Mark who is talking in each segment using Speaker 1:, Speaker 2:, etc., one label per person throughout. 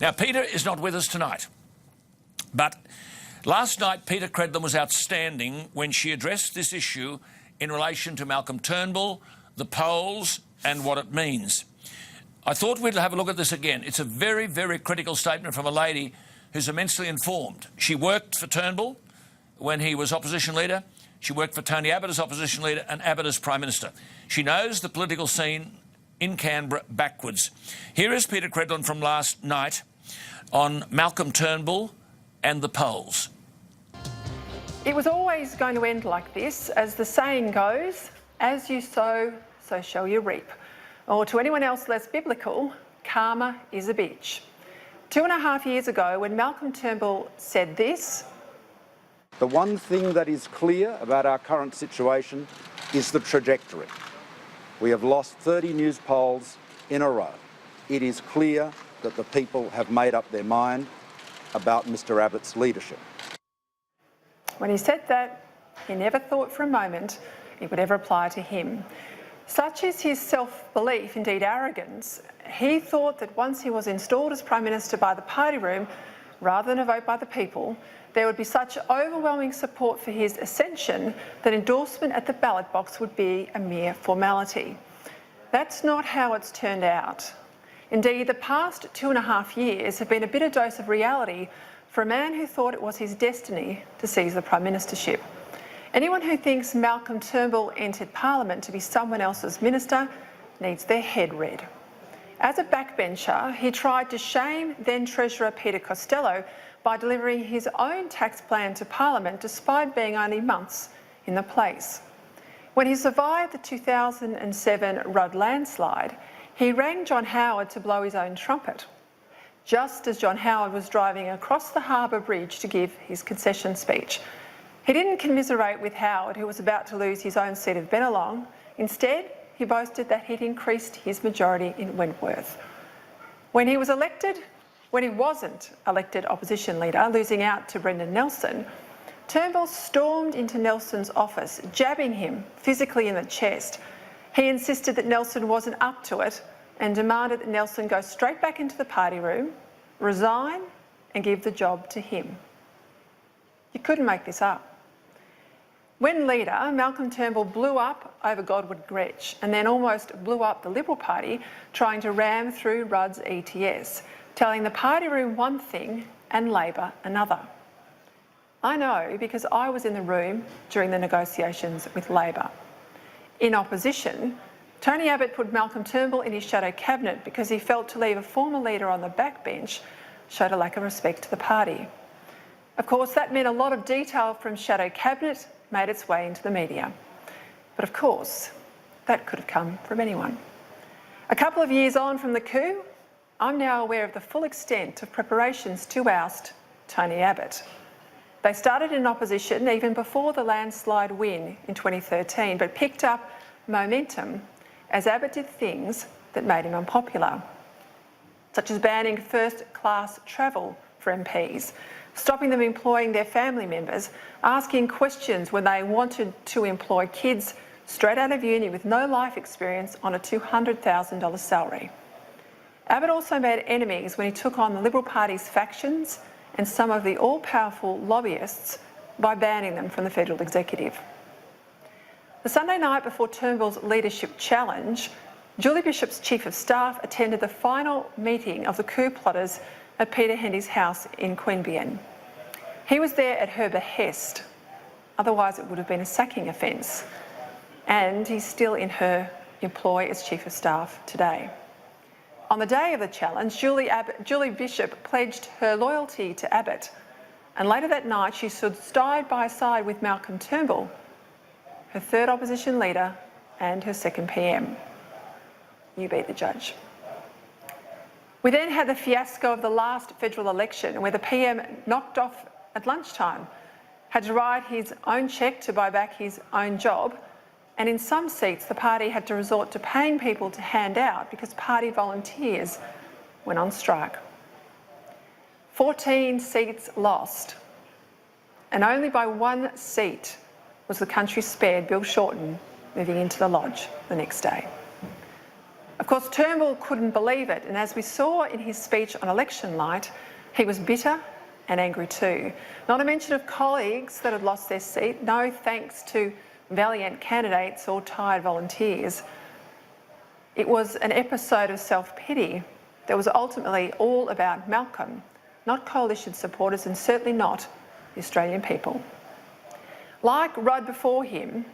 Speaker 1: Now, Peter is not with us tonight, but last night Peta Credlin was outstanding when she addressed this issue in relation to Malcolm Turnbull, the polls and what it means. I thought we'd have a look at this again. It's a very, very critical statement from a lady who's immensely informed. She worked for Turnbull when he was opposition leader. She worked for Tony Abbott as opposition leader and Abbott as Prime Minister. She knows the political scene in Canberra backwards. Here is Peta Credlin from last night on Malcolm Turnbull and the polls.
Speaker 2: It was always going to end like this. As the saying goes, as you sow, so shall you reap. Or to anyone else less biblical, karma is a bitch. 2.5 years ago, when Malcolm Turnbull said this,
Speaker 3: the one thing that is clear about our current situation is the trajectory. We have lost 30 news polls in a row. It is clear that the people have made up their mind about Mr Abbott's leadership.
Speaker 2: When he said that, he never thought for a moment it would ever apply to him. Such is his self-belief, indeed arrogance, he thought that once he was installed as Prime Minister by the party room, rather than a vote by the people, there would be such overwhelming support for his ascension that endorsement at the ballot box would be a mere formality. That's not how it's turned out. Indeed, the past 2.5 years have been a bitter dose of reality for a man who thought it was his destiny to seize the Prime Ministership. Anyone who thinks Malcolm Turnbull entered Parliament to be someone else's minister needs their head read. As a backbencher, he tried to shame then Treasurer Peter Costello by delivering his own tax plan to Parliament despite being only months in the place. When he survived the 2007 Rudd landslide, he rang John Howard to blow his own trumpet, just as John Howard was driving across the Harbour Bridge to give his concession speech. He didn't commiserate with Howard, who was about to lose his own seat of Bennelong. Instead, he boasted that he'd increased his majority in Wentworth. When he wasn't elected opposition leader, losing out to Brendan Nelson, Turnbull stormed into Nelson's office, jabbing him physically in the chest. He insisted that Nelson wasn't up to it and demanded that Nelson go straight back into the party room, resign and give the job to him. You couldn't make this up. When leader, Malcolm Turnbull blew up over Godwin Gretsch and then almost blew up the Liberal Party trying to ram through Rudd's ETS, telling the party room one thing and Labor another. I know because I was in the room during the negotiations with Labor. In opposition, Tony Abbott put Malcolm Turnbull in his shadow cabinet because he felt to leave a former leader on the backbench showed a lack of respect to the party. Of course, that meant a lot of detail from shadow cabinet made its way into the media. But of course, that could have come from anyone. A couple of years on from the coup, I'm now aware of the full extent of preparations to oust Tony Abbott. They started in opposition even before the landslide win in 2013, but picked up momentum as Abbott did things that made him unpopular, such as banning first-class travel for MPs, stopping them employing their family members, asking questions when they wanted to employ kids straight out of uni with no life experience on a $200,000 salary. Abbott also made enemies when he took on the Liberal Party's factions and some of the all-powerful lobbyists by banning them from the federal executive. The Sunday night before Turnbull's leadership challenge, Julie Bishop's Chief of Staff attended the final meeting of the coup plotters at Peter Hendy's house in Queanbeyan. He was there at her behest, otherwise it would have been a sacking offence, and he's still in her employ as Chief of Staff today. On the day of the challenge, Julie Bishop pledged her loyalty to Abbott, and later that night she stood side by side with Malcolm Turnbull, her third opposition leader and her second PM. You be the judge. We then had the fiasco of the last federal election where the PM knocked off at lunchtime, had to write his own cheque to buy back his own job, and in some seats the party had to resort to paying people to hand out because party volunteers went on strike. 14 seats lost, and only by 1 seat was the country spared Bill Shorten moving into the Lodge the next day. Of course, Turnbull couldn't believe it, and as we saw in his speech on election night, he was bitter and angry too. Not a mention of colleagues that had lost their seat, no thanks to valiant candidates or tired volunteers. It was an episode of self-pity that was ultimately all about Malcolm, not coalition supporters and certainly not the Australian people. Like Rudd before him,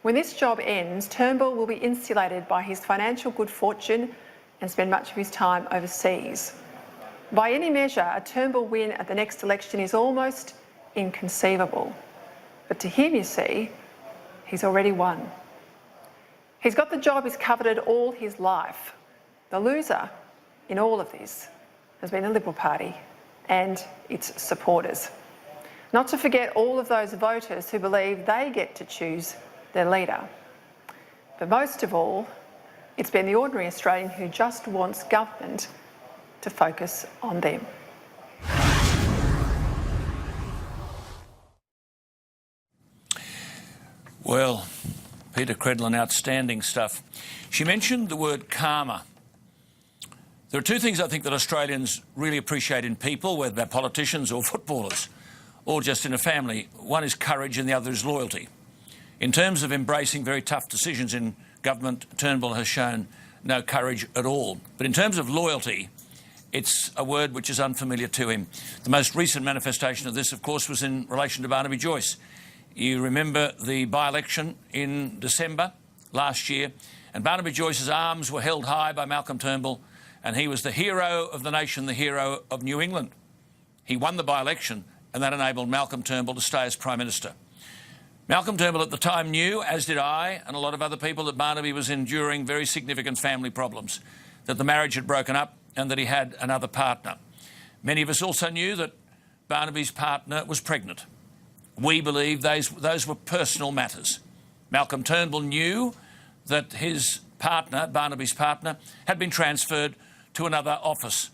Speaker 2: when this job ends, Turnbull will be insulated by his financial good fortune and spend much of his time overseas. By any measure, a Turnbull win at the next election is almost inconceivable. But to him, you see, he's already won. He's got the job he's coveted all his life. The loser in all of this has been the Liberal Party and its supporters. Not to forget all of those voters who believe they get to choose their leader. But most of all, it's been the ordinary Australian who just wants government to focus on them.
Speaker 1: Well, Peta Credlin, outstanding stuff. She mentioned the word karma. There are two things I think that Australians really appreciate in people, whether they're politicians or footballers, or just in a family. One is courage and the other is loyalty. In terms of embracing very tough decisions in government, Turnbull has shown no courage at all. But in terms of loyalty, it's a word which is unfamiliar to him. The most recent manifestation of this, of course, was in relation to Barnaby Joyce. You remember the by-election in December last year, and Barnaby Joyce's arms were held high by Malcolm Turnbull, and he was the hero of the nation, the hero of New England. He won the by-election, and that enabled Malcolm Turnbull to stay as Prime Minister. Malcolm Turnbull at the time knew, as did I and a lot of other people, that Barnaby was enduring very significant family problems, that the marriage had broken up and that he had another partner. Many of us also knew that Barnaby's partner was pregnant. We believe those were personal matters. Malcolm Turnbull knew that his partner, Barnaby's partner, had been transferred to another office.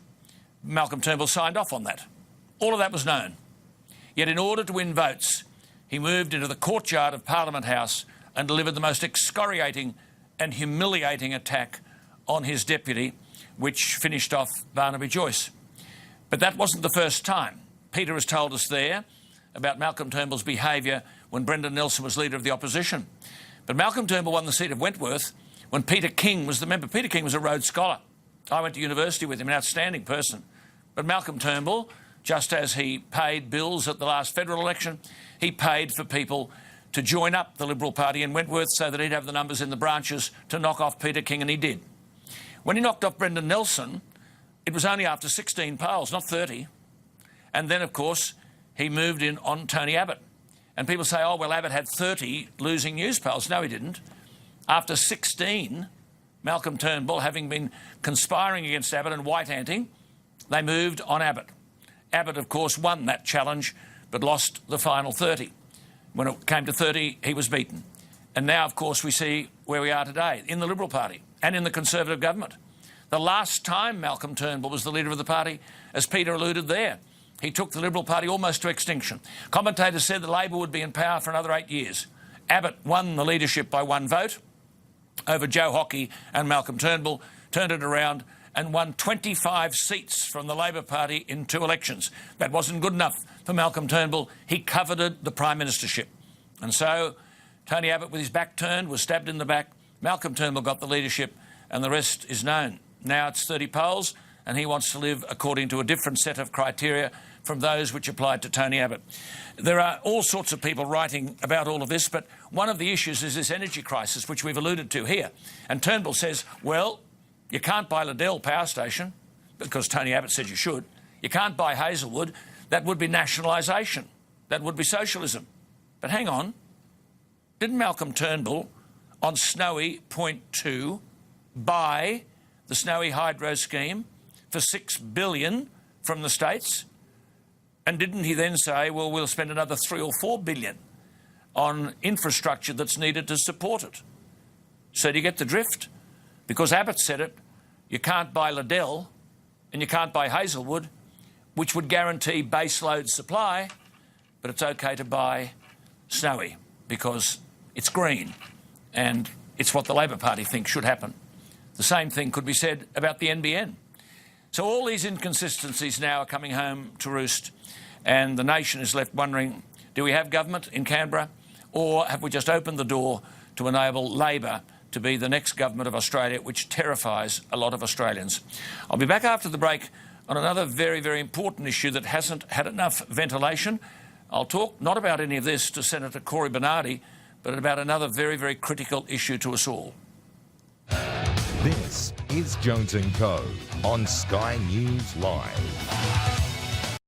Speaker 1: Malcolm Turnbull signed off on that. All of that was known. Yet in order to win votes, he moved into the courtyard of Parliament House and delivered the most excoriating and humiliating attack on his deputy, which finished off Barnaby Joyce. But that wasn't the first time. Peter has told us there about Malcolm Turnbull's behaviour when Brendan Nelson was Leader of the Opposition. But Malcolm Turnbull won the seat of Wentworth when Peter King was the member. Peter King was a Rhodes Scholar. I went to university with him, an outstanding person. But Malcolm Turnbull, just as he paid bills at the last federal election, he paid for people to join up the Liberal Party in Wentworth so that he'd have the numbers in the branches to knock off Peter King, and he did. When he knocked off Brendan Nelson, it was only after 16 polls, not 30. And then, of course, he moved in on Tony Abbott. And people say, oh, well, Abbott had 30 losing news polls. No, he didn't. After 16, Malcolm Turnbull, having been conspiring against Abbott and white-anting, they moved on Abbott. Abbott, of course, won that challenge, but lost the final 30. When it came to 30, he was beaten. And now, of course, we see where we are today, in the Liberal Party and in the Conservative government. The last time Malcolm Turnbull was the leader of the party, as Peter alluded there, he took the Liberal Party almost to extinction. Commentators said that Labor would be in power for another 8 years. Abbott won the leadership by one vote over Joe Hockey and Malcolm Turnbull, turned it around and won 25 seats from the Labor Party in 2 elections. That wasn't good enough for Malcolm Turnbull. He coveted the Prime Ministership. And so Tony Abbott, with his back turned, was stabbed in the back. Malcolm Turnbull got the leadership, and the rest is known. Now it's 30 polls, and he wants to live according to a different set of criteria from those which applied to Tony Abbott. There are all sorts of people writing about all of this, but one of the issues is this energy crisis, which we've alluded to here. And Turnbull says, well, you can't buy Liddell Power Station, because Tony Abbott said you should. You can't buy Hazelwood. That would be nationalisation. That would be socialism. But hang on. Didn't Malcolm Turnbull, on Snowy Point 2, buy the Snowy Hydro scheme for $6 billion from the states? And didn't he then say, well, we'll spend another $3 or $4 billion on infrastructure that's needed to support it? So do you get the drift? Because Abbott said it, you can't buy Liddell and you can't buy Hazelwood, which would guarantee baseload supply, but it's okay to buy Snowy because it's green and it's what the Labor Party thinks should happen. The same thing could be said about the NBN. So all these inconsistencies now are coming home to roost, and the nation is left wondering, do we have government in Canberra, or have we just opened the door to enable Labor to be the next government of Australia, which terrifies a lot of Australians? I'll be back after the break on another very, very important issue that hasn't had enough ventilation. I'll talk not about any of this to Senator Cory Bernardi, but about another very, very critical issue to us all.
Speaker 4: This is Jones & Co. on Sky News Live.